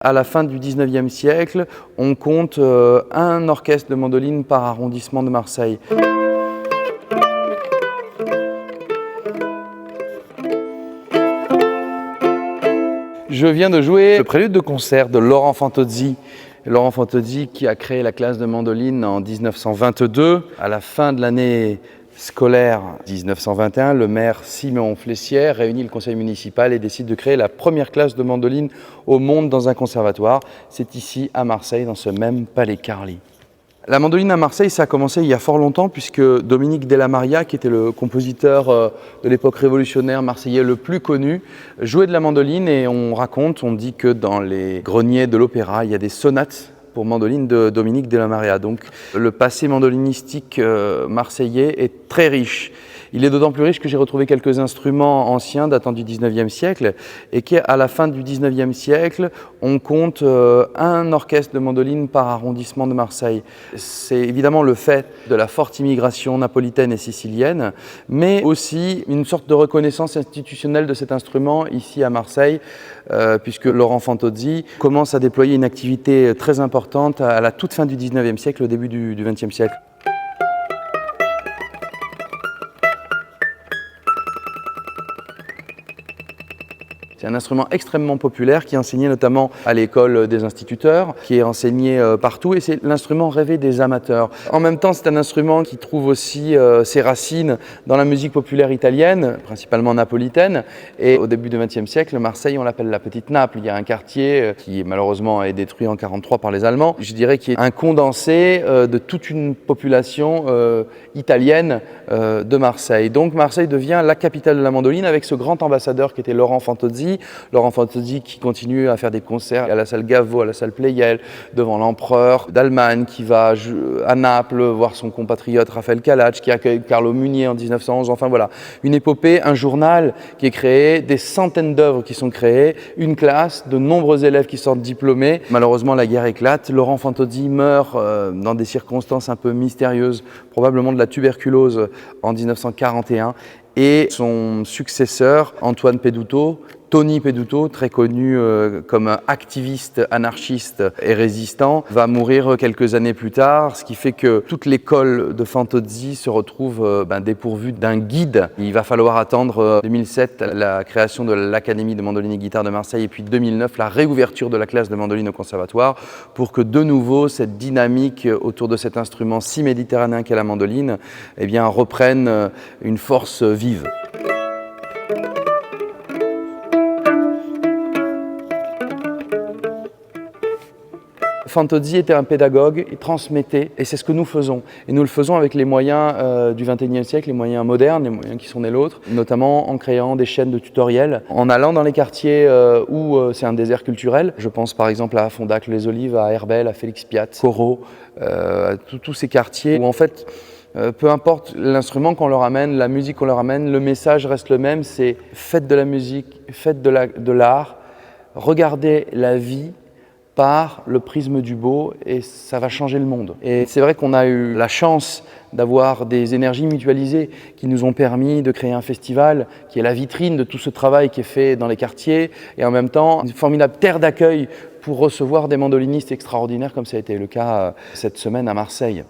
À la fin du XIXe siècle, on compte un orchestre de mandoline par arrondissement de Marseille. Je viens de jouer le prélude de concert de Laurent Fantozzi. Laurent Fantozzi qui a créé la classe de mandoline en 1922. À la fin de l'année scolaire 1921, le maire Siméon Flessière réunit le conseil municipal et décide de créer la première classe de mandoline au monde dans un conservatoire. C'est ici à Marseille, dans ce même palais Carly. La mandoline à Marseille, ça a commencé il y a fort longtemps puisque Dominique Della Maria, qui était le compositeur de l'époque révolutionnaire marseillais le plus connu, jouait de la mandoline et on dit que dans les greniers de l'opéra, il y a des sonates pour mandoline de Dominique Della Maria. Donc le passé mandolinistique marseillais est très riche. Il est d'autant plus riche que j'ai retrouvé quelques instruments anciens datant du XIXe siècle et qu'à la fin du XIXe siècle, on compte un orchestre de mandoline par arrondissement de Marseille. C'est évidemment le fait de la forte immigration napolitaine et sicilienne, mais aussi une sorte de reconnaissance institutionnelle de cet instrument ici à Marseille, puisque Laurent Fantozzi commence à déployer une activité très importante à la toute fin du XIXe siècle, au début du XXe siècle. C'est un instrument extrêmement populaire qui est enseigné notamment à l'école des instituteurs, qui est enseigné partout et c'est l'instrument rêvé des amateurs. En même temps, c'est un instrument qui trouve aussi ses racines dans la musique populaire italienne, principalement napolitaine. Et au début du XXe siècle, Marseille, on l'appelle la Petite Naples. Il y a un quartier qui malheureusement est détruit en 1943 par les Allemands. Je dirais qu'il est un condensé de toute une population italienne de Marseille. Donc Marseille devient la capitale de la mandoline avec ce grand ambassadeur qui était Laurent Fantozzi. Laurent Fantozzi qui continue à faire des concerts à la salle Gaveau, à la salle Pleyel, devant l'empereur d'Allemagne, qui va à Naples voir son compatriote Raphaël Calatch, qui accueille Carlo Munier en 1911. Enfin voilà, une épopée, un journal qui est créé, des centaines d'œuvres qui sont créées, une classe, de nombreux élèves qui sortent diplômés. Malheureusement, la guerre éclate. Laurent Fantozzi meurt dans des circonstances un peu mystérieuses, probablement de la tuberculose en 1941. Et son successeur, Antoine Peduto, Tony Peduto, très connu comme activiste anarchiste et résistant, va mourir quelques années plus tard, ce qui fait que toute l'école de Fantozzi se retrouve dépourvue d'un guide. Il va falloir attendre 2007 la création de l'Académie de mandoline et guitare de Marseille et puis 2009 la réouverture de la classe de mandoline au conservatoire pour que de nouveau cette dynamique autour de cet instrument si méditerranéen qu'est la mandoline reprenne une force vive. Fantozzi était un pédagogue, il transmettait, et c'est ce que nous faisons. Et nous le faisons avec les moyens du XXIe siècle, les moyens modernes, les moyens qui sont les nôtres, notamment en créant des chaînes de tutoriels, en allant dans les quartiers où c'est un désert culturel. Je pense par exemple à Fondac-les-Olives, à Herbel, à Félix-Piat, Corot, tous ces quartiers où en fait, peu importe l'instrument qu'on leur amène, la musique qu'on leur amène, le message reste le même, c'est faites de la musique, faites de l'art, regardez la vie par le prisme du beau et ça va changer le monde. Et c'est vrai qu'on a eu la chance d'avoir des énergies mutualisées qui nous ont permis de créer un festival qui est la vitrine de tout ce travail qui est fait dans les quartiers et en même temps une formidable terre d'accueil pour recevoir des mandolinistes extraordinaires comme ça a été le cas cette semaine à Marseille.